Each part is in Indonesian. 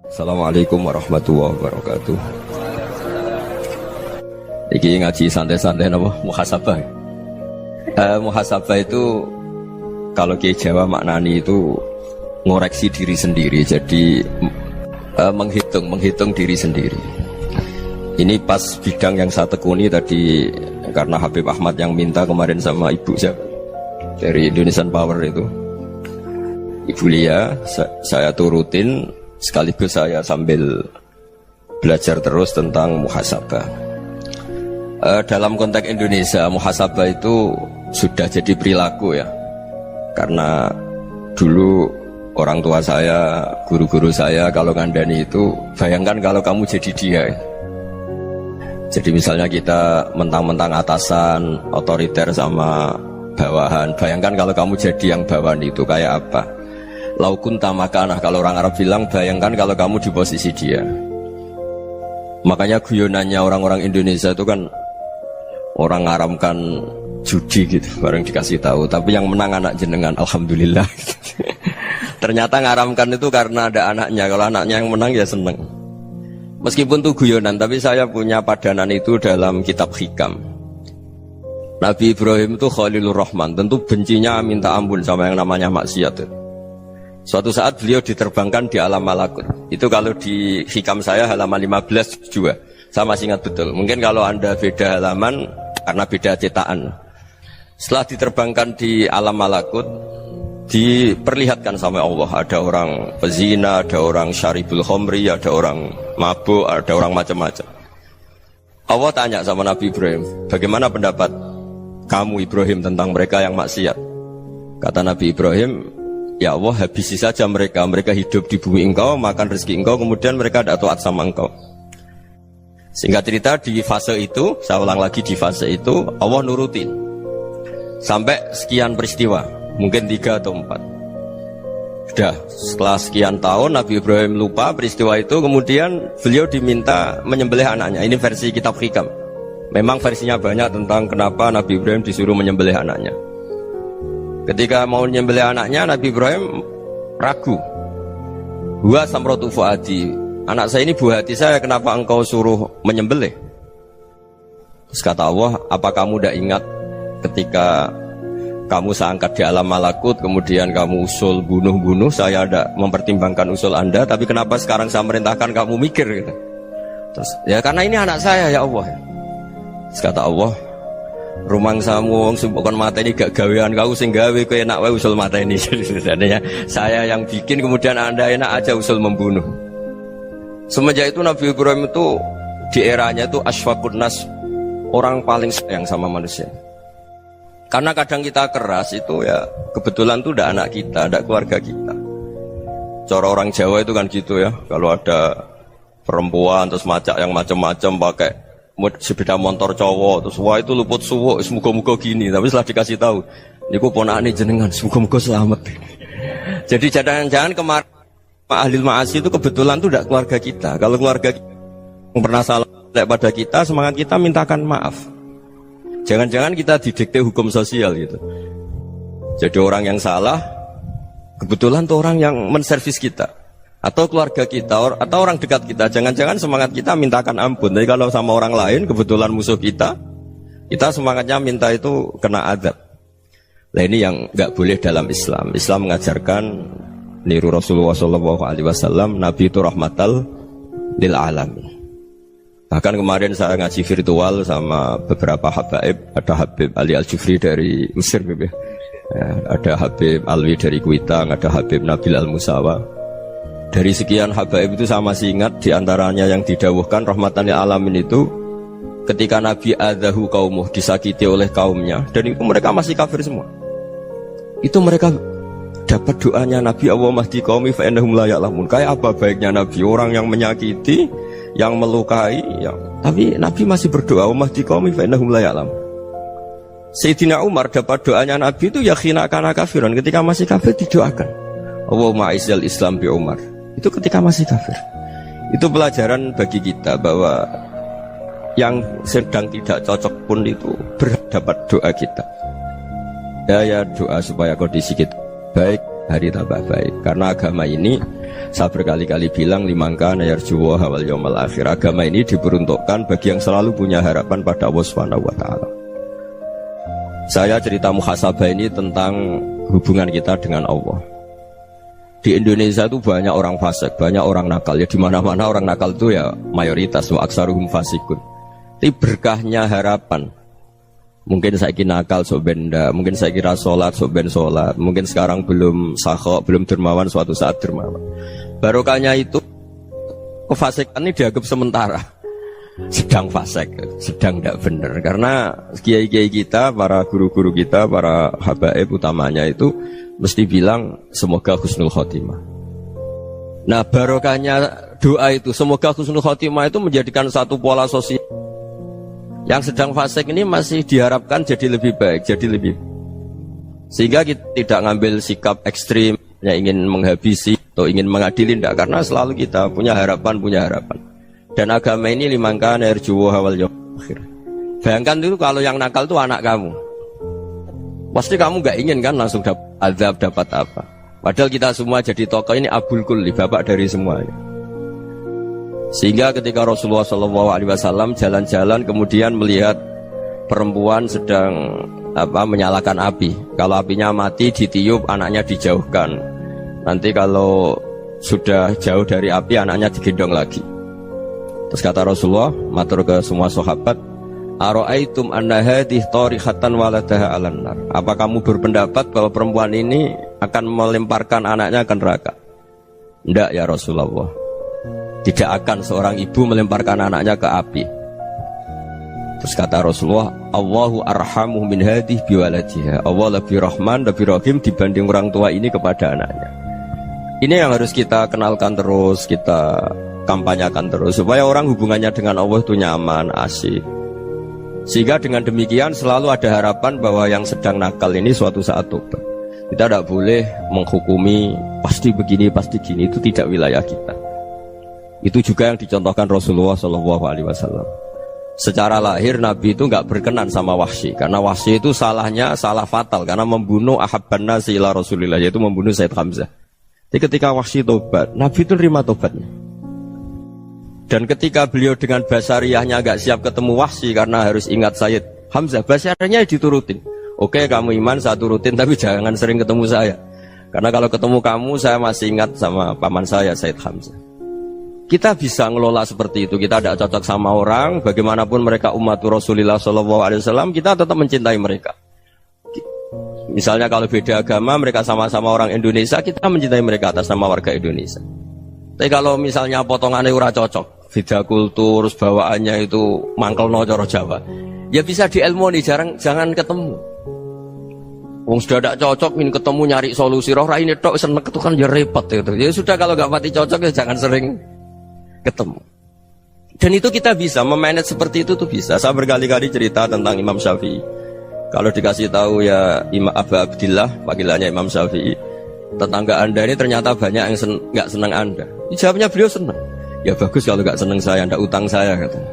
Assalamualaikum warahmatullahi wabarakatuh. Iki ngaji santai-santai napa muhasabah. Muhasabah itu kalau Kiai Jawa maknani itu ngoreksi diri sendiri. Jadi menghitung diri sendiri. Ini pas bidang yang saya tekuni tadi karena Habib Ahmad yang minta kemarin sama ibu saya dari Indonesian Power itu. Ibu Lia, saya turutin sekaligus saya sambil belajar terus tentang muhasabah. Dalam konteks Indonesia, muhasabah itu sudah jadi perilaku ya. Karena dulu orang tua saya, guru-guru saya kalau ngandani itu, bayangkan kalau kamu jadi dia. Jadi misalnya kita mentang-mentang atasan, otoriter sama bawahan. Bayangkan kalau kamu jadi yang bawahan itu kayak apa? Laukun tamakanah, kalau orang Arab bilang, bayangkan kalau kamu di posisi dia. Makanya guyonannya orang-orang Indonesia itu kan orang ngaramkan judi gitu, bareng dikasih tahu. Tapi yang menang anak jenengan, alhamdulillah. Ternyata ngaramkan itu karena ada anaknya. Kalau anaknya yang menang ya seneng. Meskipun itu guyonan, tapi saya punya padanan itu dalam kitab Hikam. Nabi Ibrahim itu Khalilur Rahman, tentu bencinya minta ampun sama yang namanya maksiat. Suatu saat beliau diterbangkan di alam malakut. Itu kalau di Hikam saya halaman 15 juga. Saya masih ingat betul. Mungkin kalau Anda beda halaman karena beda cetakan. Setelah diterbangkan di alam malakut, diperlihatkan sama Allah, ada orang pezina, ada orang syaribul khomri, ada orang mabuk, ada orang macam-macam. Allah tanya sama Nabi Ibrahim, bagaimana pendapat kamu Ibrahim tentang mereka yang maksiat? Kata Nabi Ibrahim, ya Allah, habisi saja mereka. Mereka hidup di bumi engkau, makan rezeki engkau, kemudian mereka tidak taat sama engkau. Singkat cerita, di fase itu, saya ulang lagi, di fase itu Allah nurutin sampai sekian peristiwa. Mungkin 3 atau 4. Sudah, setelah sekian tahun Nabi Ibrahim lupa peristiwa itu. Kemudian beliau diminta menyembelih anaknya. Ini versi kitab Hikam. Memang versinya banyak tentang kenapa Nabi Ibrahim disuruh menyembelih anaknya. Ketika mau menyembelih anaknya, Nabi Ibrahim ragu. Huwa samratu fuadi, anak saya ini buah hati saya, kenapa engkau suruh menyembelih? Terus kata Allah, apa kamu tidak ingat ketika kamu saya angkat di alam malakut, kemudian kamu usul bunuh-bunuh, saya ada mempertimbangkan usul Anda, tapi kenapa sekarang saya merintahkan kamu mikir gitu. Terus, ya karena ini anak saya ya Allah. Terus kata Allah, rumang samu wong bukan mata ini gak gawean kau sing gawe kowe enak wae usul mata ini. Jadi saya yang bikin, kemudian Anda enak aja usul membunuh. Semenjak itu Nabi Ibrahim itu di eranya itu asfaqun nas, orang paling sayang sama manusia. Karena kadang kita keras itu ya kebetulan tuh udah anak kita, ada keluarga kita. Cara orang Jawa itu kan gitu ya. Kalau ada perempuan terus macak yang macam-macam pakai sepeda motor cowok, terus wah itu luput suwuk, semoga-moga gini. Tapi setelah dikasih tahu, niku ponakane jenengan, semoga-moga selamat. Jadi jangan-jangan kemarin ahli ma'asi itu kebetulan tuh udah keluarga kita. Kalau keluarga kita yang pernah salah pada kita, semangat kita mintakan maaf. Jangan-jangan kita didikte hukum sosial gitu. Jadi orang yang salah kebetulan tuh orang yang menservis kita, atau keluarga kita, atau orang dekat kita. Jangan-jangan semangat kita mintakan ampun. Tapi kalau sama orang lain kebetulan musuh kita semangatnya minta itu kena azab. Nah ini yang nggak boleh dalam Islam. Islam mengajarkan niru Rasulullah SAW, Nabi itu rahmatal lil alamin. Bahkan kemarin saya ngaji virtual sama beberapa habaib. Ada Habib Ali Al-Jufri dari Mesir, ya. Ada Habib Alwi dari Kuitang, ada Habib Nabil Al-Musawa. Dari sekian habaib itu saya masih ingat, diantaranya yang didawuhkan rahmatan lil alamin itu ketika Nabi adzahu qaumuh, disakiti oleh kaumnya, dan itu mereka masih kafir semua. Itu mereka dapat doanya Nabi, Allah mahdi qaumi fa innahum la ya'lamun. Kayak apa baiknya Nabi, orang yang menyakiti, yang melukai, tapi Nabi masih berdoa, Allah mahdi qaumi fa innahum la ya'lamun. Sayyidina Umar dapat doanya Nabi itu ya khina kana kafiran, ketika masih kafir didoakan, Allahumma aizzal Islam bi Umar. Itu ketika masih kafir. Itu pelajaran bagi kita bahwa yang sedang tidak cocok pun itu berdapat doa kita. Ya doa supaya kondisi kita baik, hari tambah baik. Karena agama ini Saya berkali-kali bilang limangka nayarjuwa hawal yawmal akhir. Agama ini diperuntukkan bagi yang selalu punya harapan pada Allah Subhanahu wa taala. Saya cerita muhasabah ini tentang hubungan kita dengan Allah. Di Indonesia itu banyak orang fasik, banyak orang nakal. Ya di mana-mana orang nakal itu ya mayoritas, wa aksaruhum fasikun. Tapi berkahnya harapan. Mungkin saya kira nakal sok benda, mungkin saya kira sholat sok ben sholat, mungkin sekarang belum sakhok, belum dermawan, suatu saat dermawan. Barokahnya itu kefasikan ini dianggap sementara. Sedang fasik, sedang tidak benar. Karena kiai-kiai kita, para guru-guru kita, para habaib utamanya itu mesti bilang semoga husnul khotimah. Nah barokahnya doa itu semoga husnul khotimah itu menjadikan satu pola sosial. Yang sedang fasik ini masih diharapkan jadi lebih baik, jadi lebih. Sehingga kita tidak ngambil sikap ekstrim yang ingin menghabisi atau ingin mengadili, tidak, karena selalu kita punya harapan. Dan agama ini limangka nerjuwa hawal yawmal akhir. Bayangkan dulu kalau yang nakal itu anak kamu. Pasti kamu gak ingin kan langsung dapat azab, dapat apa. Padahal kita semua jadi tokoh ini abul kulli, bapak dari semuanya. Sehingga ketika Rasulullah SAW jalan-jalan kemudian melihat perempuan sedang menyalakan api. Kalau apinya mati ditiup, anaknya dijauhkan. Nanti kalau sudah jauh dari api, anaknya digendong lagi. Terus kata Rasulullah, matur ke semua sahabat, ara'aitum anna hadhihi tarihatan waladaha 'alan nar. Apa kamu berpendapat bahwa perempuan ini akan melemparkan anaknya ke neraka? Tidak ya Rasulullah. Tidak akan seorang ibu melemparkan anaknya ke api. Terus kata Rasulullah, Allahu arhamu min hadhihi biwaladiha. Allah lebih rahman, lebih rahim dibanding orang tua ini kepada anaknya. Ini yang harus kita kenalkan terus, kita kampanyakan terus, supaya orang hubungannya dengan Allah itu nyaman, asik. Sehingga dengan demikian selalu ada harapan bahwa yang sedang nakal ini suatu saat tobat. Kita tidak boleh menghukumi pasti begini, pasti gini, itu tidak wilayah kita. Itu juga yang dicontohkan Rasulullah SAW. Secara lahir Nabi itu nggak berkenan sama Wahsy, karena Wahsy itu salahnya salah fatal, karena membunuh ahabban nasi ila Rasulillah, yaitu membunuh Sayyid Hamzah. Jadi ketika Wahsy tobat, Nabi itu terima tobatnya. Dan ketika beliau dengan basariyahnya agak siap ketemu Wahsy karena harus ingat Sayyid Hamzah, basariyahnya diturutin. Oke, kamu iman, saya turutin, tapi jangan sering ketemu saya. Karena kalau ketemu kamu, saya masih ingat sama paman saya, Sayyid Hamzah. Kita bisa ngelola seperti itu. Kita tidak cocok sama orang, bagaimanapun mereka umat Rasulullah SAW, kita tetap mencintai mereka. Misalnya kalau beda agama, mereka sama-sama orang Indonesia, kita mencintai mereka atas nama warga Indonesia. Tapi kalau misalnya potongannya ora cocok, beda kultur, bawaannya itu mangkel no coro Jawa, ya bisa diilmoni, jangan ketemu. Wong sudah tidak cocok, ingin ketemu nyari solusi. Roh ini tok seneng itu kan ya repot gitu. Ya sudah, kalau nggak mati cocok ya jangan sering ketemu. Dan itu kita bisa memanage seperti itu tuh bisa. Saya berkali-kali cerita tentang Imam Syafi'i. Kalau dikasih tahu ya Imam Abu Abdillah, panggilannya Imam Syafi'i, tetangga anda ini ternyata banyak yang nggak senang anda. Jawabnya beliau senang. Ya bagus kalau nggak senang saya, ndak utang saya katanya.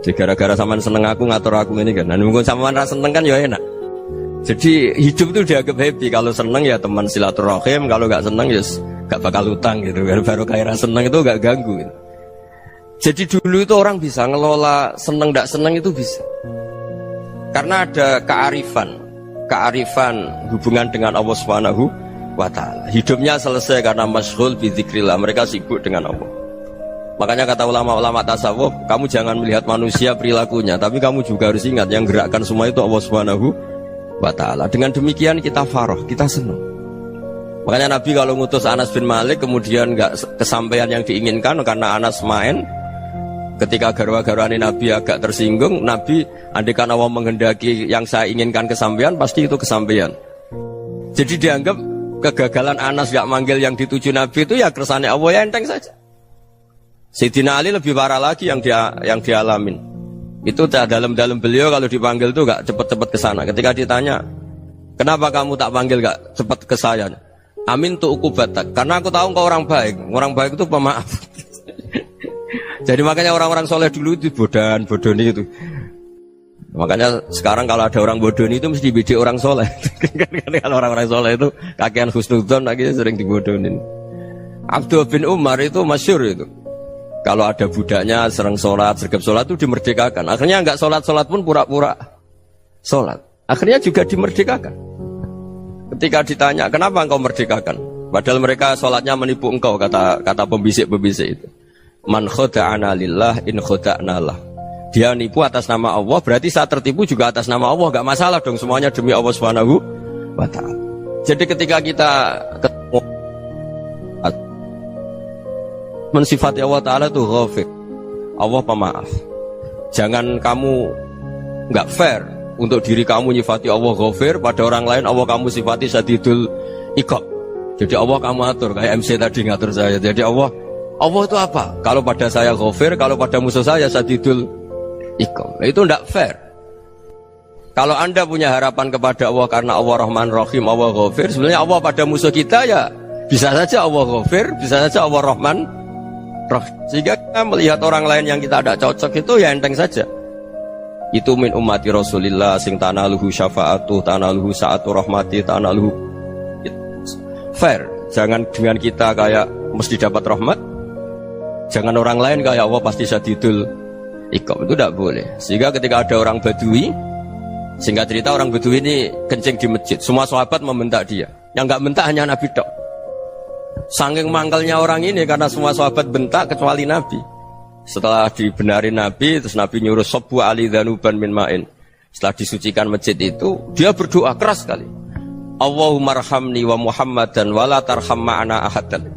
Jadi gara-gara saman seneng aku ngatur aku ini kan. Dan mungkin saman rasa seneng kan ya enak. Jadi hidup itu dianggap happy. Kalau seneng ya teman silaturahim, kalau nggak seneng ya nggak bakal utang gitu. Baru kayak seneng itu nggak ganggu. Gitu. Jadi dulu itu orang bisa ngelola seneng ndak seneng itu bisa. Karena ada kearifan hubungan dengan Allah Subhanahu wa ta'ala. Hidupnya selesai karena masyghul bi dzikrillah, mereka sibuk dengan Allah. Makanya kata ulama-ulama tasawuf, kamu jangan melihat manusia perilakunya, tapi kamu juga harus ingat yang gerakkan semua itu Allah Subhanahu wa ta'ala. Dengan demikian kita farah, kita senang. Makanya Nabi kalau ngutus Anas bin Malik kemudian enggak kesampaian yang diinginkan karena Anas main, ketika garwa-garwani Nabi agak tersinggung, Nabi andaikan Allah menghendaki yang saya inginkan kesampaian, pasti itu kesampaian. Jadi dianggap kegagalan Anas gak manggil yang dituju Nabi itu ya kersane Allah, ya enteng saja. Sayyidina Ali lebih parah lagi yang dialamin. Itu dalam beliau kalau dipanggil itu gak cepet-cepet ke sana. Ketika ditanya, kenapa kamu tak panggil gak cepet ke saya? Amin tu ukubatak, karena aku tahu kau orang baik. Orang baik itu pemaaf. Jadi makanya orang-orang soleh dulu itu bodoni itu. Makanya sekarang kalau ada orang bodoni itu mesti beda orang soleh. Kalau orang-orang soleh itu kakean husnudzon akhirnya sering dibodonin. Abdullah bin Umar itu masyhur itu. Kalau ada budaknya serang sholat, sergap sholat itu dimerdekakan. Akhirnya enggak sholat pun pura-pura sholat. Akhirnya juga dimerdekakan. Ketika ditanya, kenapa engkau merdekakan? Padahal mereka sholatnya menipu engkau, kata pembisik-pembisik itu. Man khoda'ana lillah in khoda'na lah. Dia nipu atas nama Allah, berarti saat tertipu juga atas nama Allah. Enggak masalah dong, semuanya demi Allah Subhanahu wa ta'ala. Jadi ketika kita ketemu mensifati Allah Ta'ala itu ghafir, Allah pemaaf. Jangan kamu nggak fair untuk diri kamu nyifati Allah ghafir, pada orang lain Allah kamu sifati sadidul iqab. Jadi Allah kamu atur, kayak MC tadi ngatur saya. Jadi Allah itu apa? Kalau pada saya ghafir, kalau pada musuh saya sadidul iqab. Itu nggak fair. Kalau Anda punya harapan kepada Allah karena Allah Rahman Rahim, Allah ghafir, sebenarnya Allah pada musuh kita ya bisa saja Allah ghafir, bisa saja Allah Rahman. Sehingga kita melihat orang lain yang kita tidak cocok itu ya enteng saja. Itu min ummati Rasulillah sing tanaluhu syafa'atu, tanaluhu sa'atu rahmati, tanaluhu fair. Jangan dengan kita kayak mesti dapat rahmat. Jangan orang lain kayak Allah pasti sadidul iqab. Itu tidak boleh. Sehingga ketika ada orang Badui, singkat cerita orang Badui ini kencing di masjid, semua sahabat membentak dia. Yang enggak bentak hanya Nabi tok. Saking mangkalnya orang ini karena semua sahabat bentak kecuali Nabi. Setelah dibenarin Nabi, terus Nabi nyuruh Sobbu ali dhanuban min ma'in. Setelah disucikan masjid itu, dia berdoa keras sekali. Allahumma arhamni wa Muhammadan wa la tarham ma'ana ahadan.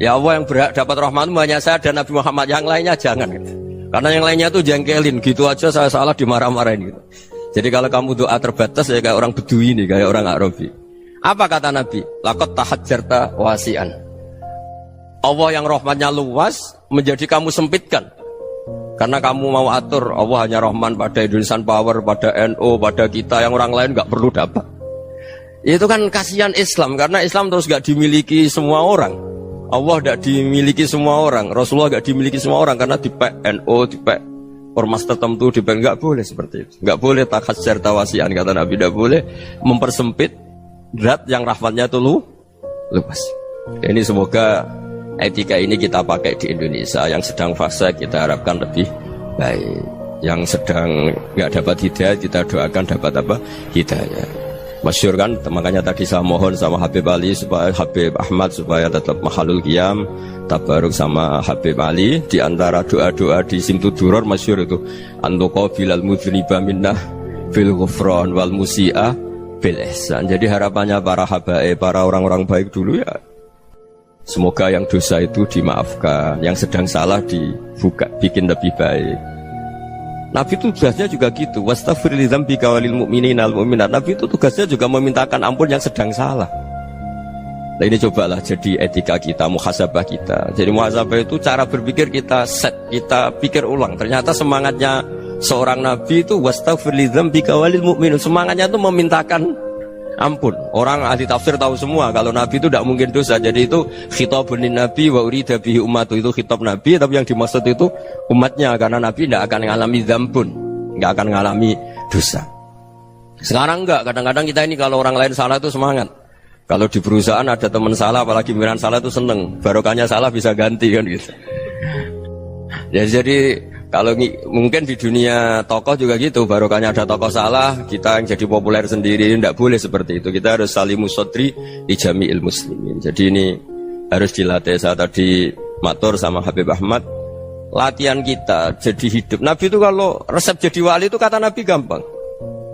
Ya Allah, yang berhak dapat rahmatmu hanya saya dan Nabi Muhammad, yang lainnya jangan. Karena yang lainnya itu jengkelin, gitu aja saya salah dimarah-marahin gitu. Jadi kalau kamu doa terbatas ya kayak orang Bedui ini, kayak orang Arabi. Apa kata Nabi? Laqad tahajjarta wasi'an. Allah yang rahmatnya luas menjadi kamu sempitkan. Karena kamu mau atur Allah hanya rahman pada Indonesian Power, pada NU, pada kita, yang orang lain gak perlu dapat. Itu kan kasihan Islam, karena Islam terus gak dimiliki semua orang. Allah gak dimiliki semua orang, Rasulullah gak dimiliki semua orang, karena dipek NU, dipek ormas tertentu, dipek gak boleh seperti itu. Gak boleh takhasyar tawasian, kata Nabi, gak boleh mempersempit zat yang rahmatnya itu luas. Ini semoga etika ini kita pakai di Indonesia. Yang sedang fase kita harapkan lebih baik. Yang sedang nggak dapat hidayah kita doakan dapat apa? Hidayah. Masyhur kan, makanya tadi saya mohon sama Habib Ali supaya Habib Ahmad supaya tetap mahalul qiyam, tabaruk sama Habib Ali. Di antara doa-doa di Simtud Duror masyhur itu antuqabilal mudhniba minnah fil ghufran wal musi'a bil ihsan. Jadi harapannya para habaib, para orang-orang baik dulu ya, semoga yang dosa itu dimaafkan, yang sedang salah dibuka, bikin lebih baik. Nabi itu tugasnya juga gitu. Wastaghfir li dzambika walil mu'minina wal mu'minat. Nabi itu tugasnya juga memintakan ampun yang sedang salah. Nah ini cobalah jadi etika kita, muhasabah kita. Jadi muhasabah itu cara berpikir kita set, kita pikir ulang. Ternyata semangatnya seorang Nabi itu wastaghfir li dzambika walil mu'minun. Semangatnya itu memintakan ampun. Orang ahli tafsir tahu semua kalau Nabi itu tidak mungkin dosa. Jadi itu khitabun Nabi wa urida bihi ummatu, itu khitab Nabi, tapi yang dimaksud itu umatnya, karena Nabi tidak akan mengalami dzambun, tidak akan mengalami dosa. Sekarang enggak, kadang-kadang kita ini kalau orang lain salah itu semangat. Kalau di perusahaan ada teman salah, apalagi pimpinan salah itu seneng, barokahnya salah bisa ganti kan gitu. Ya, jadi kalau mungkin di dunia tokoh juga gitu, barokahnya ada tokoh salah, kita yang jadi populer sendiri, tidak boleh seperti itu. Kita harus salimus sodri di jami'il muslimin. Jadi ini harus dilatih. Saya tadi matur sama Habib Ahmad, latihan kita jadi hidup. Nabi itu kalau resep jadi wali itu kata Nabi gampang.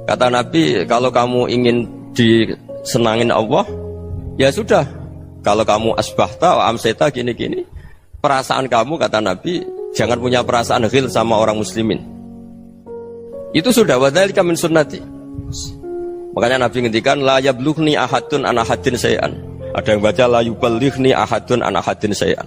Kata Nabi, kalau kamu ingin disenangin Allah, ya sudah. Kalau kamu asbahta wa amseta gini-gini, perasaan kamu, kata Nabi, jangan punya perasaan ghil sama orang muslimin. Itu sudah wadzalika min sunnati. Makanya Nabi ngendikan la yablughni ahadun an ahadin syai'an. Ada yang baca la yuballighni ahadun an ahadin syai'an.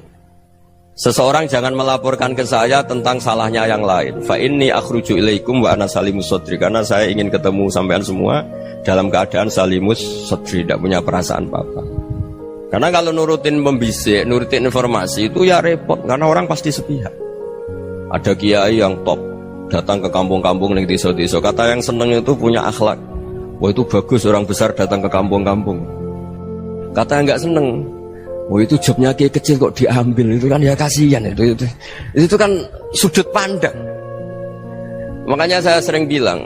Seseorang jangan melaporkan ke saya tentang salahnya yang lain. Fa inni akhruju ilaikum wa ana salimus sadri. Karena saya ingin ketemu sampean semua dalam keadaan salimus sadri, tidak punya perasaan apa-apa. Karena kalau nurutin pembisik, nurutin informasi itu ya repot, karena orang pasti sepihak. Ada kiai yang top datang ke kampung-kampung ning desa-desa, kata yang seneng itu punya akhlak. Wah itu bagus orang besar datang ke kampung-kampung. Kata yang enggak seneng, Oh itu jobnya kiai kecil kok diambil, itu kan ya kasihan itu kan sudut pandang. Makanya saya sering bilang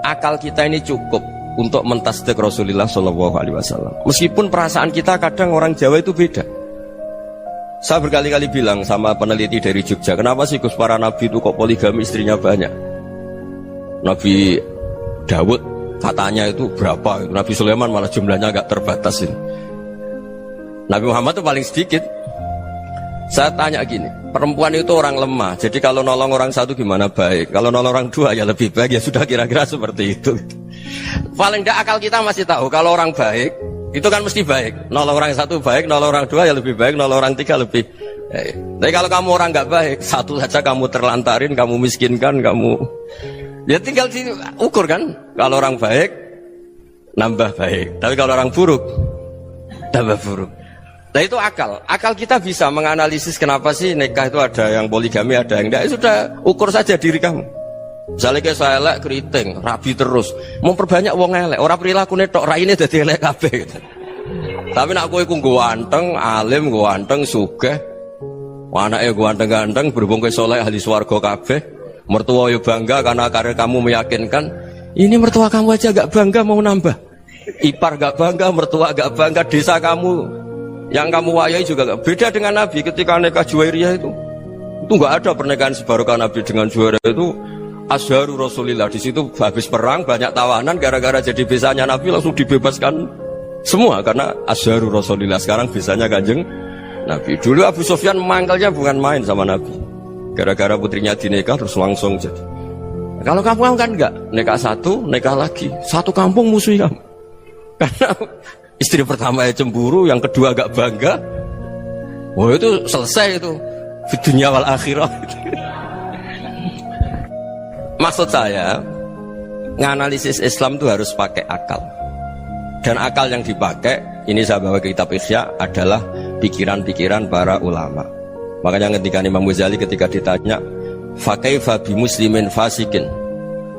akal kita ini cukup untuk mentasdik Rasulullah Shallallahu Alaihi Wasallam. Meskipun perasaan kita kadang orang Jawa itu beda. Saya berkali-kali bilang sama peneliti dari Jogja, kenapa sih Gus para nabi itu kok poligami istrinya banyak? Nabi Dawud katanya itu berapa? Nabi Sulaiman malah jumlahnya agak terbatas ini. Nabi Muhammad itu paling sedikit. Saya tanya gini, perempuan itu orang lemah, jadi kalau nolong orang satu gimana baik, kalau nolong orang dua ya lebih baik, ya sudah kira-kira seperti itu. Paling tidak akal kita masih tahu kalau orang baik itu kan mesti baik, nolong orang satu baik, nolong orang dua ya lebih baik, nolong orang tiga lebih baik. Tapi kalau kamu orang nggak baik, satu saja kamu terlantarin, kamu miskinkan, kamu ya tinggal diukur kan. Kalau orang baik nambah baik, tapi kalau orang buruk tambah buruk. Nah itu akal. Akal kita bisa menganalisis kenapa sih nikah itu ada yang poligami, ada yang enggak. Sudah ukur saja diri kamu. Misalnya kayak saya elek keriting, rabi terus, mau perbanyak wong elek. Orang perilaku netok raine dadi elek kabeh gitu. Tapi nak kowe ku ganteng, alim, ganteng, sugih. Anake ganteng-ganteng, berhubung kowe saleh ahli swarga kabeh. Mertua yo bangga karena karir kamu meyakinkan. Ini mertua kamu aja gak bangga mau nambah. Ipar gak bangga, mertua gak bangga, desa kamu yang kamu wayai juga gak beda dengan Nabi ketika nikah Juwairiyah itu gak ada pernikahan sebarokah Nabi dengan Juwairiyah itu Azharu Rasulillah. Di situ habis perang banyak tawanan, gara-gara jadi besanya Nabi langsung dibebaskan semua karena Azharu Rasulillah. Sekarang besanya Kanjeng Nabi. Dulu Abu Sufyan mangkalnya bukan main sama Nabi, gara-gara putrinya dinikah terus langsung jadi. Kalau kamu kan enggak, nikah satu, nikah lagi, satu kampung musuhi kamu karena istri pertama ya cemburu, yang kedua agak bangga. Wah itu selesai itu di dunia wal akhirah. Maksud saya nganalisis Islam itu harus pakai akal. Dan akal yang dipakai, ini saya bawa ke kitab Ihya, adalah pikiran-pikiran para ulama. Makanya ketika Imam Ghazali ketika ditanya fakaifa bi muslimin fasikin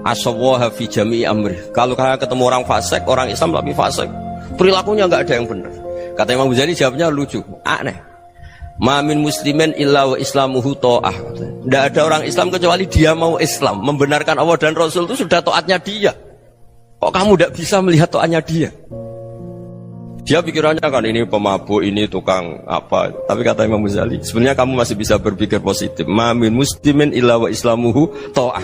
asawwaha fi jami'i amri, kalau kalian ketemu orang fasik, orang Islam tapi fasik, perilakunya nggak ada yang benar. Kata Imam Ghazali jawabnya lucu, aneh. Mamin muslimin illa wa islamuhu ta'ah. Tidak ada orang Islam kecuali dia mau Islam, membenarkan Allah dan Rasul itu sudah taatnya dia. Kok kamu tidak bisa melihat taatnya dia? Dia pikirannya kan ini pemabuk, ini tukang apa. Tapi kata Imam Ghazali, sebenarnya kamu masih bisa berpikir positif. Mamin muslimin illa wa islamuhu ta'ah.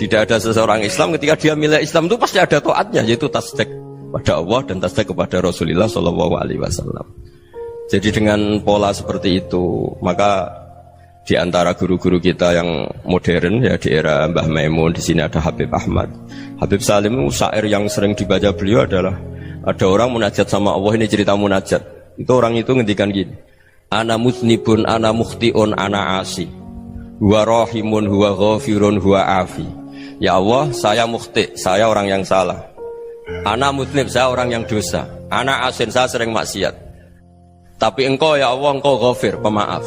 Tidak ada seseorang Islam ketika dia milik Islam itu pasti ada taatnya, yaitu tasdik pada Allah dan tasdik kepada Rasulullah Shallallahu Alaihi Wasallam. Jadi dengan pola seperti itu, maka di antara guru-guru kita yang modern ya di era Mbah Maimun, di sini ada Habib Ahmad, Habib Salim, syair yang sering dibaca beliau adalah ada orang munajat sama Allah. Ini cerita munajat. Itu orang itu ngendikan gini, ana muznibun, ana mukhtiun, ana asi, huwa rahimun, huwa ghafirun, huwa afi. Ya Allah, saya mukhti, saya orang yang salah. Ana muznib, saya orang yang dosa. Ana asin, saya sering maksiat. Tapi engkau ya Allah, engkau ghafir, pemaaf.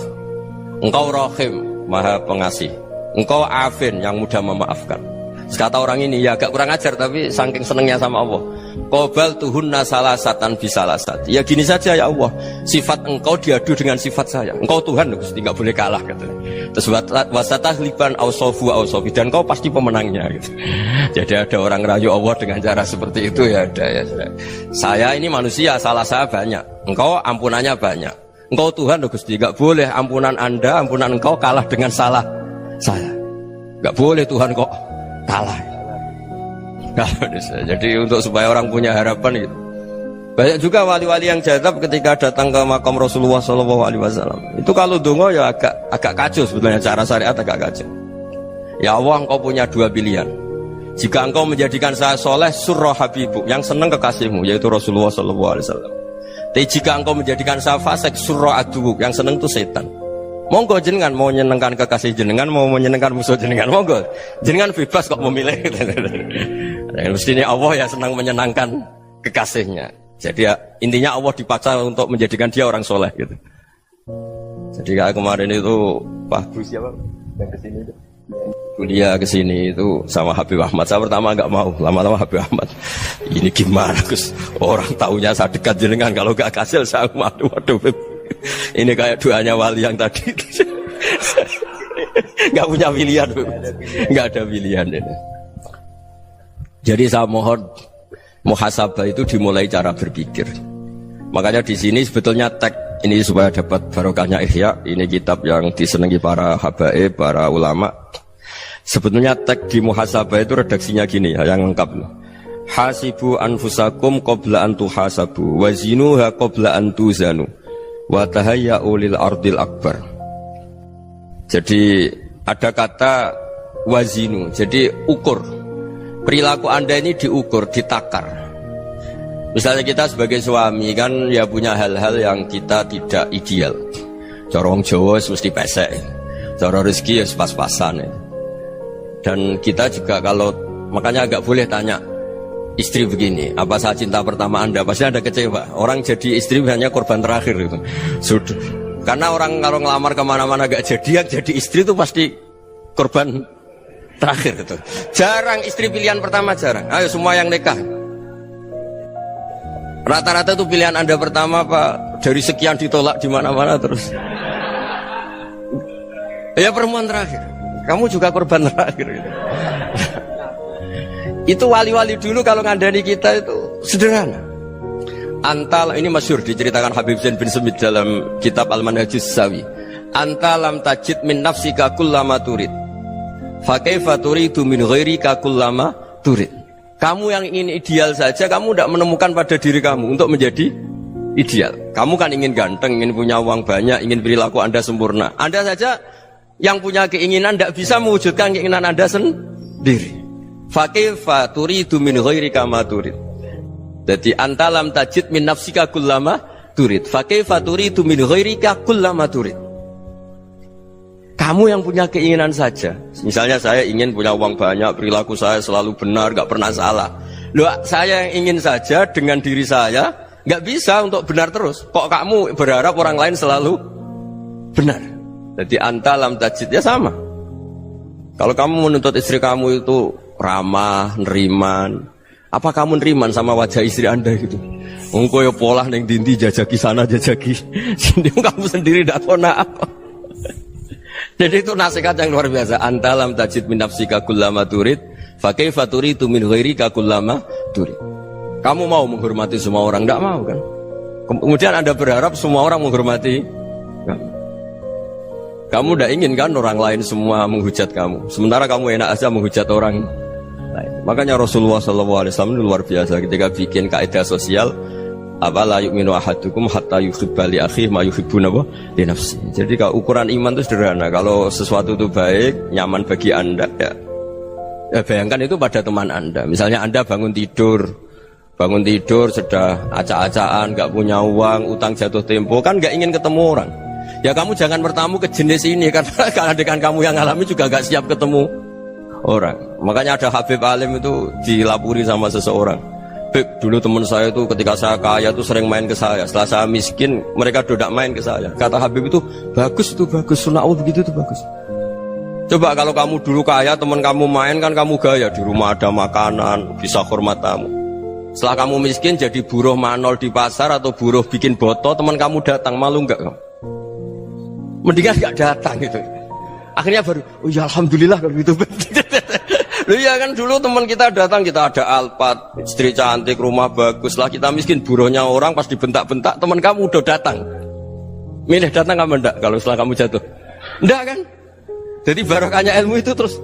Engkau rahim, maha pengasih. Engkau afin, yang mudah memaafkan. Kata orang ini, ya agak kurang ajar, tapi saking senengnya sama Allah. Qobal tuhunna salasatan bisalasat. Ya gini saja ya Allah, sifat engkau diadu dengan sifat saya. Engkau Tuhan, Gusti, nggak boleh kalah katanya. Terus wasatahliban ausofu ausofi, dan engkau pasti pemenangnya gitu. Jadi ada orang rayu Allah dengan cara seperti itu ya ada ya. Saya ini manusia, salah saya banyak. Engkau ampunannya banyak. Engkau Tuhan, Gusti, nggak boleh ampunan Anda, ampunan engkau kalah dengan salah saya. Nggak boleh Tuhan kok kalah. Jadi untuk supaya orang punya harapan gitu. Banyak juga wali-wali yang jadab ketika datang ke makam Rasulullah SAW. Itu kalau dongo ya agak kacau sebetulnya, cara syariat agak kacau. Ya Allah, engkau punya dua pilihan. Jika engkau menjadikan saya soleh, surah habibuk, yang senang kekasihmu, yaitu Rasulullah SAW. Tapi jika engkau menjadikan saya fasik, surah adubuk, yang senang itu setan. Monggo jenengan mau menyenangkan kekasih jenengan, mau menyenangkan musuh jenengan, monggo jenengan bebas kok memilih. Mestinya Allah ya senang menyenangkan kekasihnya. Jadi ya, intinya Allah dipaksa untuk menjadikan dia orang soleh gitu. Jadi kayak kemarin itu Pak Gus siapa yang kesini itu, kuliah ke sini itu sama Habib Ahmad. Saya pertama nggak mau, lama-lama Habib Ahmad. Ini gimana Gus? Orang taunya saya dekat jenengan, kalau nggak kasil saya waduh. Ini kayak doanya wali yang tadi. Nggak punya pilihan, nggak ada pilihan ini. Jadi saya mohon muhasabah itu dimulai cara berpikir. Makanya di sini sebetulnya teks ini supaya dapat barokahnya Ihya. Ini kitab yang disenangi para habaib, para ulama. Sebetulnya teks di muhasabah itu redaksinya gini ya, yang lengkap. Hasibu anfusakum qabla an tuhasabu wazinuha qabla an tuzanu wa tahayya'u lil ardil akbar. Jadi ada kata wazinu, jadi ukur. Perilaku Anda ini diukur, ditakar. Misalnya kita sebagai suami kan ya punya hal-hal yang kita tidak ideal. Cara wong Jawa mesti pesek. Cara rezeki ya pas-pasan. Dan kita juga kalau makanya agak boleh tanya istri begini, apa saya cinta pertama Anda? Pasti Anda kecewa. Orang jadi istri hanya korban terakhir itu. Sudah. Karena orang kalau ngelamar kemana-mana gak jadi, yang jadi istri itu pasti korban terakhir itu. Jarang istri pilihan pertama, jarang. Ayo semua yang nikah. Rata-rata itu pilihan Anda pertama Pak, dari sekian ditolak di mana-mana terus. Ya perempuan terakhir. Kamu juga korban terakhir gitu. Itu wali-wali dulu kalau ngandani kita itu sederhana. Antal ini masyhur diceritakan Habib Zain bin Semit dalam kitab Al-Manhajus Sawi. Antalam tajid min nafsika kullama turid. Fa kaifa turidu min ghairika kullama turid. Kamu yang ingin ideal saja kamu tidak menemukan pada diri kamu untuk menjadi ideal. Kamu kan ingin ganteng, ingin punya uang banyak, ingin perilaku Anda sempurna. Anda saja yang punya keinginan tidak bisa mewujudkan keinginan Anda sendiri. Fa kaifa turidu min ghairika ma turid. Jadi antalam tajid min nafsika kullama turid. Fa kaifa turidu min ghairika kullama turid. Kamu yang punya keinginan saja. Misalnya saya ingin punya uang banyak, perilaku saya selalu benar, gak pernah salah. Loh, saya yang ingin saja dengan diri saya, gak bisa untuk benar terus. Kok kamu berharap orang lain selalu benar? Jadi antalam tajid ya sama. Kalau kamu menuntut istri kamu itu ramah, neriman, apa kamu neriman sama wajah istri Anda gitu? Engkau ya pola neng dindi jajaki sana jajaki sini, kamu sendiri tidak tahu apa. Jadi itu nasihat yang luar biasa. Antalam tajid min nafsika kullama turid, fa kaifa turidu min ghairika kullama turid. Kamu mau menghormati semua orang? Tidak mau kan? Kemudian Anda berharap semua orang menghormati kamu. Kamu tidak ingin kan orang lain semua menghujat kamu. Sementara kamu enak aja menghujat orang lain. Makanya Rasulullah SAW luar biasa ketika bikin kaidah sosial. Apa la yu'minu ahadukum hatta yuhibba li akhihi ma yuhibbu li nafsi. Jadi kalau ukuran iman itu sederhana. Kalau sesuatu itu baik, nyaman bagi Anda ya bayangkan itu pada teman Anda. Misalnya Anda bangun tidur sudah acak-acakan, gak punya uang, utang jatuh tempo, kan gak ingin ketemu orang. Ya kamu jangan bertamu ke jenis ini karena dengan kamu yang alami juga gak siap ketemu orang. Makanya ada Habib Alim itu dilapuri sama seseorang. Beb, dulu teman saya itu ketika saya kaya itu sering main ke saya. Setelah saya miskin, mereka tidak main ke saya. Kata Habib itu bagus, sunnah Allah begitu itu bagus. Coba kalau kamu dulu kaya, teman kamu main kan kamu gaya. Di rumah ada makanan, bisa hormat tamu. Setelah kamu miskin jadi buruh manol di pasar atau buruh bikin boto, teman kamu datang, malu enggak kamu? Mendingan enggak datang gitu. Akhirnya baru, oh ya alhamdulillah kalau gitu. Loh iya kan dulu teman kita datang, kita ada Alphard, istri cantik, rumah bagus. Lah kita miskin, buruhnya orang pas dibentak-bentak, teman kamu udah datang. Milih datang kamu enggak kalau setelah kamu jatuh? Enggak kan? Jadi barokahnya ilmu itu terus.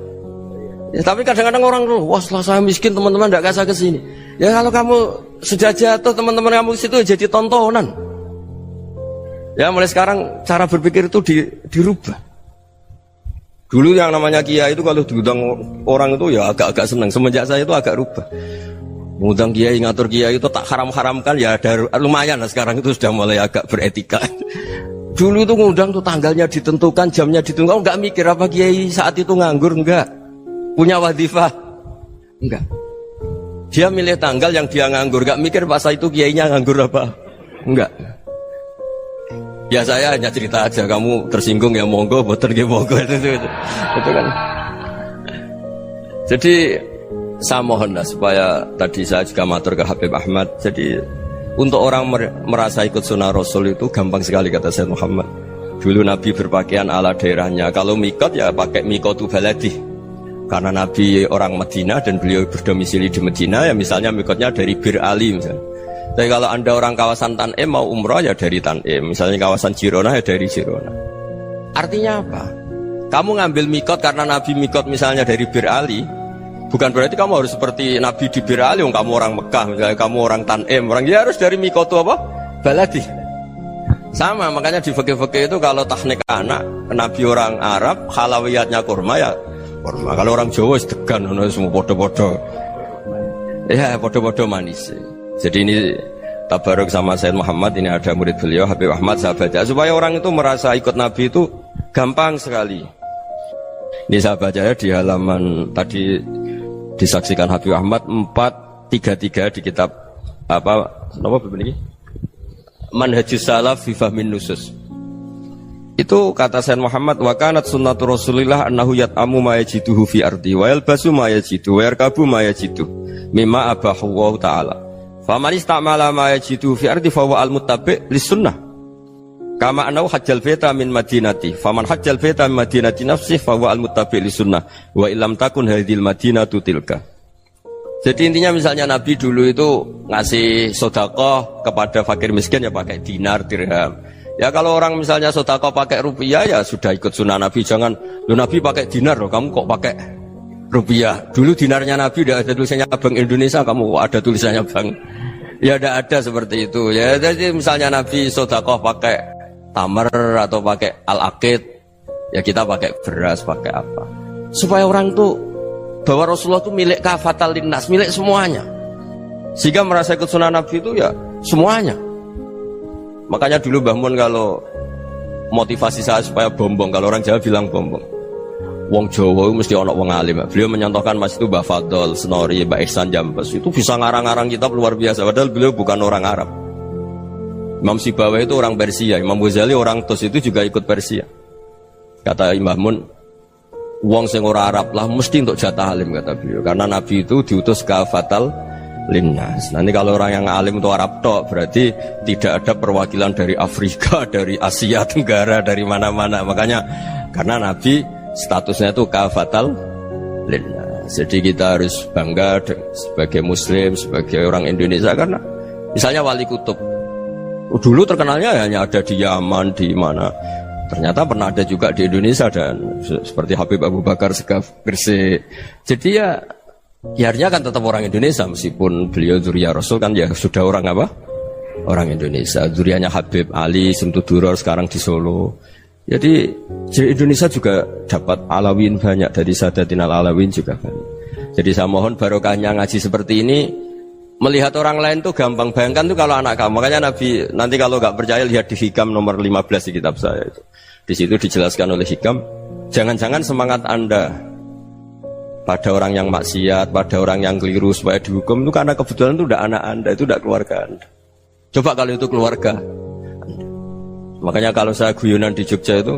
Ya, tapi kadang-kadang orang tuh, wah setelah saya miskin teman-teman enggak kasih kesini. Ya kalau kamu sudah jatuh, teman-teman kamu situ jadi tontonan. Ya mulai sekarang cara berpikir itu dirubah. Dulu yang namanya kiai itu kalau diundang orang itu ya agak-agak senang. Semenjak saya itu agak rubah. Mengundang kiai, ngatur kiai itu tak haram-haramkan ya ada lumayan lah sekarang itu sudah mulai agak beretika. Dulu itu ngundang tuh tanggalnya ditentukan, jamnya ditentukan, enggak mikir apa kiai saat itu nganggur, enggak. Punya wadifah, enggak. Dia milih tanggal yang dia nganggur, enggak mikir pas itu kiainya nganggur apa, enggak. Ya saya hanya cerita aja, kamu tersinggung ya monggo, boten ya monggo itu kan. Jadi saya mohonlah supaya tadi saya juga matur ke Habib Ahmad. Jadi untuk orang merasa ikut sunnah Rasul itu gampang sekali kata Sayyid Muhammad. Dulu Nabi berpakaian ala daerahnya. Kalau mikot ya pakai mikotu baladi. Karena Nabi orang Madinah dan beliau berdomisili di Madinah, ya misalnya mikotnya dari Bir Ali misalnya. Tapi kalau Anda orang kawasan Tanim mau umrah ya dari Tanim. Misalnya kawasan Jirona ya dari Jirona. Artinya apa? Kamu ngambil mikot karena Nabi mikot misalnya dari Bir Ali, bukan berarti kamu harus seperti Nabi di Bir Ali, kamu orang Mekah, misalnya kamu orang Tanim, orang ya harus dari mikot itu apa? Baladi. Sama, makanya di fikih-fikih itu kalau tahnik anak, Nabi orang Arab, halawiyatnya kurma ya kurma. Kalau orang Jawa sedegan, semua bodoh-bodoh. Ya, bodoh-bodoh manis. Jadi ini tabaruk sama Sayyid Muhammad, ini ada murid beliau Habib Ahmad, saya baca supaya orang itu merasa ikut Nabi itu gampang sekali. Ini saya baca ya di halaman tadi disaksikan Habib Ahmad 433 di kitab apa begini? Manhajus Salaf fi Fahmin Nusus. Itu kata Sayyid Muhammad, wa kanat sunnatu Rasulillah annahu yat'amu ma yajiduhu fi ardi wa yalbasu ma yajidu wa yarkabu ma yajidu mimma abahu Allah taala. Faman istamala ma yajidu fi ardi fa huwa al-muttabi' lis-sunnah. Kama annahu hajjal baita min madinati. Faman hajjal baita min madinati nafsihi fa huwa al-muttabi' lis-sunnah. Wa illam takun hadhil madinatu tilka. Jadi intinya misalnya Nabi dulu itu ngasih sedekah kepada fakir miskin ya pakai dinar, dirham. Ya kalau orang misalnya sedekah pakai rupiah ya sudah ikut sunnah Nabi. Jangan, lu Nabi pakai dinar loh, kamu kok pakai rupiah. Dulu dinarnya Nabi udah ada tulisannya Bank Indonesia, kamu kok ada tulisannya Bank. Ya tidak ada seperti itu. Ya jadi misalnya Nabi sedekah pakai tamar atau pakai al-aqid, ya kita pakai beras, pakai apa. Supaya orang tuh bahwa Rasulullah itu milik kafatal linnas, milik semuanya. Sehingga merasa ikut sunnah Nabi itu ya semuanya. Makanya dulu Mbah Mun kalau motivasi saya supaya bombong, kalau orang Jawa bilang bombong. Wong Jawa mesti ono wong alim. Beliau menyontohkan Mas itu Mbah Fadol, Senori, Mbah Ihsan Jambes. Itu bisa ngarang-ngarang kitab luar biasa. Padahal beliau bukan orang Arab. Imam Sibawai itu orang Persia, Imam Ghazali orang Tus itu juga ikut Persia. Kata Mbah Mun, wong sing ora Arab lah mesti untuk jatah alim kata beliau. Karena Nabi itu diutus kafatal linnas. Nanti kalau orang yang alim itu Arab tok, berarti tidak ada perwakilan dari Afrika, dari Asia Tenggara, dari mana-mana. Makanya karena Nabi statusnya itu kafatal linnas. Jadi kita harus bangga sebagai Muslim, sebagai orang Indonesia karena misalnya Wali Kutub. Dulu terkenalnya hanya ada di Yaman, di mana. Ternyata pernah ada juga di Indonesia dan seperti Habib Abu Bakar Segaf Gresik. Jadi ya artinya kan tetap orang Indonesia meskipun beliau zuriyah Rasul kan ya sudah orang apa? Orang Indonesia. Zuriyahnya Habib Ali Simtuduror sekarang di Solo. Jadi Indonesia juga dapat alawin banyak dari Sadatin al-Alawin juga banyak. Jadi saya mohon barokahnya ngaji seperti ini. Melihat orang lain tuh gampang, bayangkan tuh kalau anak kamu. Makanya Nabi nanti kalau nggak percaya lihat di Hikam nomor 15 di kitab saya itu. Di situ dijelaskan oleh Hikam, jangan-jangan semangat Anda pada orang yang maksiat, pada orang yang keliru supaya dihukum itu karena kebetulan itu udah anak Anda, itu udah keluarga Anda. Coba kalau itu keluarga Anda. Makanya kalau saya guyonan di Jogja itu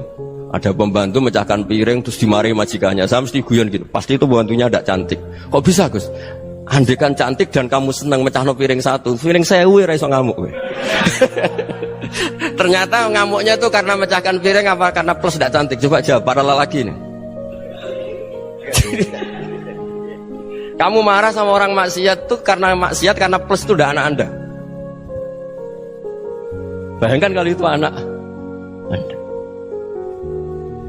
ada pembantu mecahkan piring terus dimarahi majikannya, saya mesti guyon gitu. Pasti itu pembantunya tidak cantik. Kok bisa Gus? Andai kan cantik dan kamu senang mecahno piring satu, piring 1000 ra iso ngamuk kowe. Ternyata ngamuknya itu karena mecahkan piring apa karena plus tidak cantik? Coba jawab para lelaki nih. Kamu marah sama orang maksiat tuh karena maksiat karena plus itu udah anak Anda. Bayangkan kalau itu anak Anda.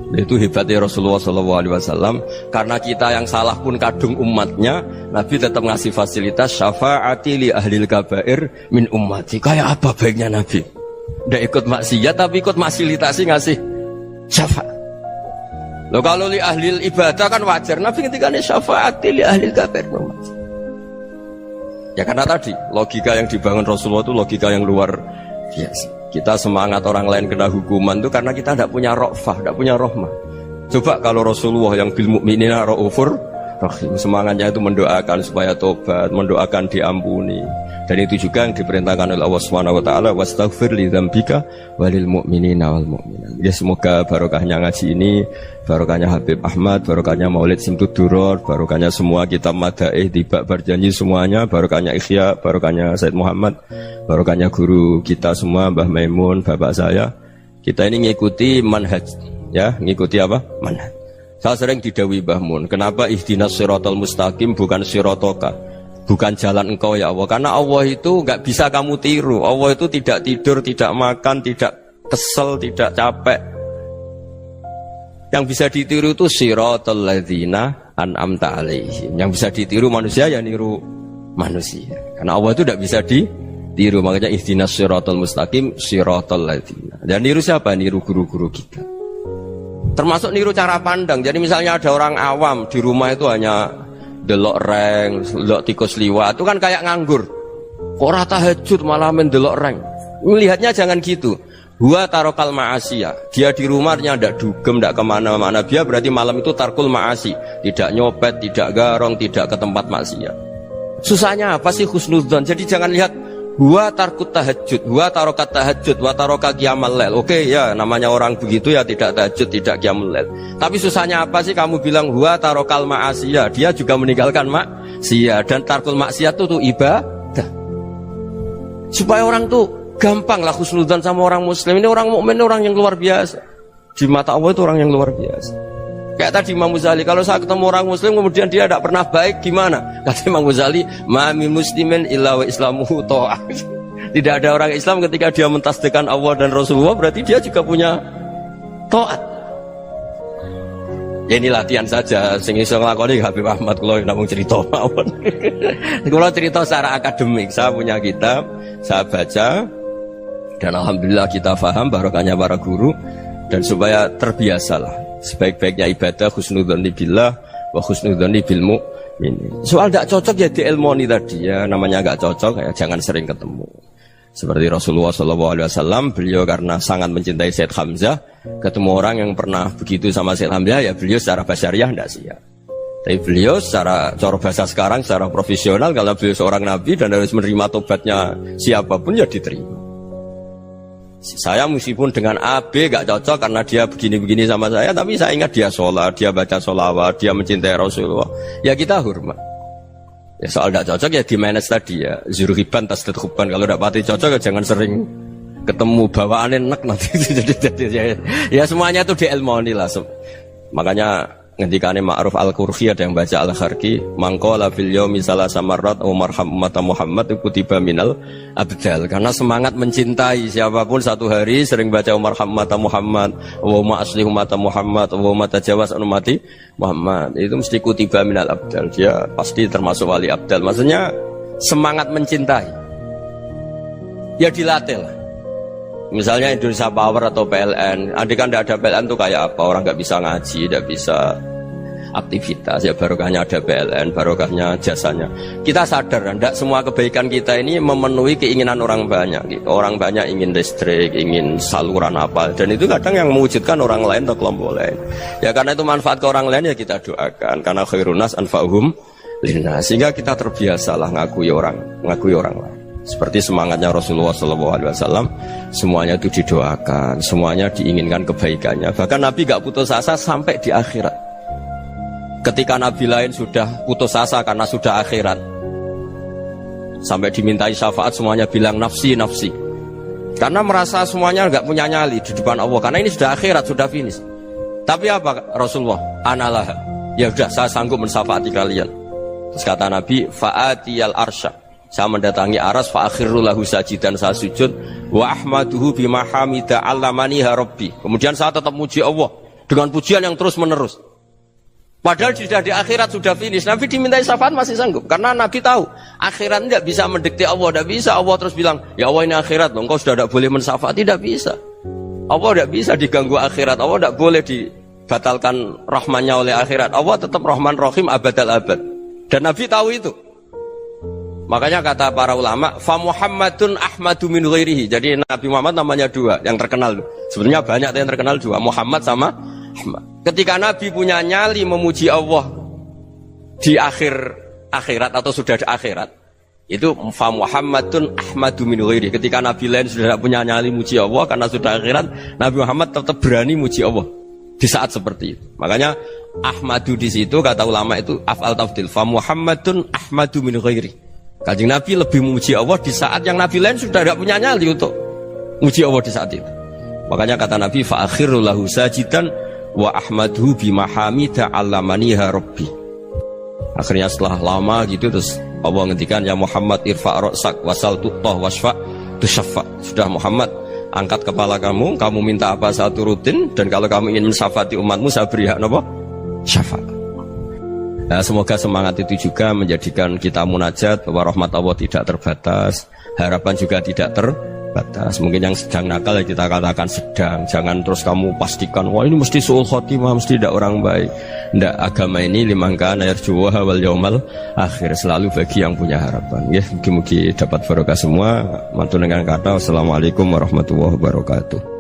Itu hebatnya Rasulullah SAW. Karena kita yang salah pun kadung umatnya, Nabi tetap ngasih fasilitas syafaati li ahlil kabair min ummati. Kayak apa baiknya Nabi? Nggak ikut maksiat tapi ikut fasilitasi ngasih syafaat. Loh kalau li ahlil ibadah kan wajar. Nabi ketika ini syafaati li ahlil kabair min ummati. Ya karena tadi logika yang dibangun Rasulullah itu logika yang luar biasa. Kita semangat orang lain kena hukuman itu karena kita tidak punya ra'fah, tidak punya rahmah. Coba kalau Rasulullah yang bil mu'minina ra'ufur rahim. Semangatnya itu mendoakan supaya tobat, mendoakan diampuni. Dan itu juga yang diperintahkan oleh Allah Subhanahu wa taala, wastaghfir li dzambika walil mu'minina wal mu'minat. Ya semoga barokahnya ngaji ini, barokahnya Habib Ahmad, barokahnya Maulid Simtud Duror, barokahnya semua kitab Madaih, Tibak Berjanji semuanya, barokahnya Ikhya, barokahnya Said Muhammad, barokahnya guru kita semua, Mbah Maimun, bapak saya. Kita ini ngikuti manhaj, ya, ngikuti apa? Manhaj. Saya sering didhawuhi Mbah Mun, kenapa ihdinas siratal mustaqim bukan siratoka? Bukan jalan engkau ya Allah. Karena Allah itu enggak bisa kamu tiru. Allah itu tidak tidur, tidak makan, tidak kesel, tidak capek. Yang bisa ditiru itu siratal ladzina an'amta alaihim. Yang bisa ditiru manusia ya niru manusia. Karena Allah itu tidak bisa ditiru. Makanya ihdinas siratal mustaqim siratal ladzina. Dan niru siapa? Niru guru-guru kita. Termasuk niru cara pandang. Jadi misalnya ada orang awam di rumah itu hanya delok reng, delok tikus liwat, itu kan kayak nganggur. Ora tahajud malah main delok reng. Melihatnya jangan gitu. Huwa tarokal ma'asiyah. Dia di rumahnya ndak dugem, ndak kemana-mana. Dia berarti malam itu tarkul ma'asi. Tidak nyopet, tidak garong, tidak ke tempat maksiat. Susahnya apa sih husnudzon? Jadi jangan lihat huwa tarkut tahajud, huwa tarokat tahajud, wa taroka qiyamal lail. Oke ya, namanya orang begitu ya tidak tahajud, tidak qiyamul lail. Tapi susahnya apa sih kamu bilang huwa tarokal ma'asiyah? Dia juga meninggalkan maksiat, dan tarkul maksiat itu ibadah. Supaya orang tuh gampang lah husnudzon sama orang muslim. Ini orang mukmin, orang yang luar biasa. Di mata Allah itu orang yang luar biasa. Kayak tadi Imam Ghazali, kalau saya ketemu orang muslim kemudian dia tidak pernah baik, gimana? Kata Imam Ghazali, ma min muslimin illa wa islamuhu ta'ah. Tidak ada orang Islam ketika dia mentasdihkan Allah dan Rasulullah, berarti dia juga punya taat. Ya ini latihan saja, sing iso nglakoni Habib Ahmad kula namung cerita mawon. Kula cerita secara akademik, saya punya kitab, saya baca, dan alhamdulillah kita paham barokahnya para guru, dan supaya terbiasalah. Sebaik-baiknya ibadah husnudzon billah wa husnudzon bil mu'min. Soal tidak cocok ya diilmoni tadi ya, namanya enggak cocok ya jangan sering ketemu. Seperti Rasulullah SAW, beliau karena sangat mencintai Said Hamzah, ketemu orang yang pernah begitu sama Said Hamzah, ya beliau secara basyariah tidak siap. Tapi beliau secara cara bahasa sekarang, secara profesional, kalau beliau seorang nabi dan harus menerima tobatnya siapapun ya diterima. Saya meskipun dengan A, B gak cocok karena dia begini-begini sama saya, tapi saya ingat dia sholat, dia baca sholawat, dia mencintai Rasulullah, ya kita hormat. Ya soal gak cocok ya di manage tadi ya, zurhiban tasdid khubban. Kalau gak pati cocok ya jangan sering ketemu, bawaannya enak nanti. Jadi ya semuanya itu diilmoni lah. Makanya ngendikane Ma'ruf Al-Qurhi ada yang baca Al-Kharqi, mangqala fil yaumi salasa marrat wa marham ummata Muhammad kutiba minal abdal. Karena semangat mencintai siapapun satu hari sering baca marham ummata Muhammad, wa ma asli ummata Muhammad, wa ma tajawaz an ummati Muhammad, itu mesti kutiba minal abdal. Dia pasti termasuk wali abdal. Maksudnya semangat mencintai ya dilatih lah. Misalnya Indonesia Power atau PLN, andai kan tidak ada PLN itu kayak apa? Orang nggak bisa ngaji, tidak bisa aktivitas. Ya barokahnya ada PLN, barokahnya jasanya. Kita sadar, tidak semua kebaikan kita ini memenuhi keinginan orang banyak. Gitu. Orang banyak ingin listrik, ingin saluran apa, dan itu kadang yang mewujudkan orang lain atau kelompok lain. Ya karena itu manfaat ke orang lain ya kita doakan. Karena khairunas anfa'uhum linnas. Sehingga kita terbiasalah ngakui orang lain. Seperti semangatnya Rasulullah SAW, semuanya itu didoakan, semuanya diinginkan kebaikannya. Bahkan Nabi gak putus asa sampai di akhirat. Ketika Nabi lain sudah putus asa karena sudah akhirat, sampai dimintai syafaat semuanya bilang nafsi, nafsi. Karena merasa semuanya gak punya nyali di depan Allah. Karena ini sudah akhirat, sudah finish. Tapi apa Rasulullah? Analah. Ya sudah, saya sanggup mensyafaati kalian. Terus kata Nabi, fa'atiyal arsya. Saya mendatangi aras fa'akhirru lahu sajidan, saya sujud wa ahmaduhu bima hamida 'allamaniha rabbi. Kemudian saya tetap muji Allah dengan pujian yang terus menerus. Padahal sudah di akhirat, sudah finish. Nabi dimintai syafaat masih sanggup karena Nabi tahu akhirat tidak bisa mendikte Allah, tidak bisa Allah terus bilang, "Ya Allah ini akhirat, engkau sudah tidak boleh mensyafaat." Tidak bisa. Allah tidak bisa diganggu akhirat. Allah tidak boleh dibatalkan rahmannya oleh akhirat. Allah tetap Rahman Rahim abadal abad. Dan Nabi tahu itu. Makanya kata para ulama, fa Muhammadun ahmadu min ghairihi. Jadi Nabi Muhammad namanya dua, yang terkenal. Sebenarnya banyak yang terkenal dua, Muhammad sama Ahmad. Ketika Nabi punya nyali memuji Allah, di akhir akhirat atau sudah ada akhirat itu fa Muhammadun ahmadu min ghairi. Ketika Nabi lain sudah tidak punya nyali muji Allah karena sudah akhirat, Nabi Muhammad tetap berani muji Allah di saat seperti itu. Makanya ahmadu di situ kata ulama itu af'al tafdil, fa Muhammadun ahmadu min ghairi. Kanjeng Nabi lebih memuji Allah di saat yang Nabi lain sudah tidak punya nyali untuk muji Allah di saat itu. Makanya kata Nabi fa akhiru lahu sajidan wa ahmaduhu bimahamidah allamaniha rabbi. Akhirnya setelah lama gitu terus Allah ngendikan ya Muhammad irfa' ra'sak wasal tu'tah wasfa' tusyaffa. Sudah Muhammad, angkat kepala kamu minta apa saya turutin, dan kalau kamu ingin mensyafaati umatmu saya beri hak napa? Syafaat. Nah, semoga semangat itu juga menjadikan kita munajat bahwa rahmat Allah tidak terbatas, harapan juga tidak terbatas. Mungkin yang sedang nakal ya kita katakan sedang, jangan terus kamu pastikan wah ini mesti suul khotimah, mesti tidak orang baik. Ndak, agama ini liman kana yarju wal yaumal akhir, selalu bagi yang punya harapan. Ya, mugi-mugi dapat barokah semua. Mantu dengan kata wassalamualaikum warahmatullahi wabarakatuh.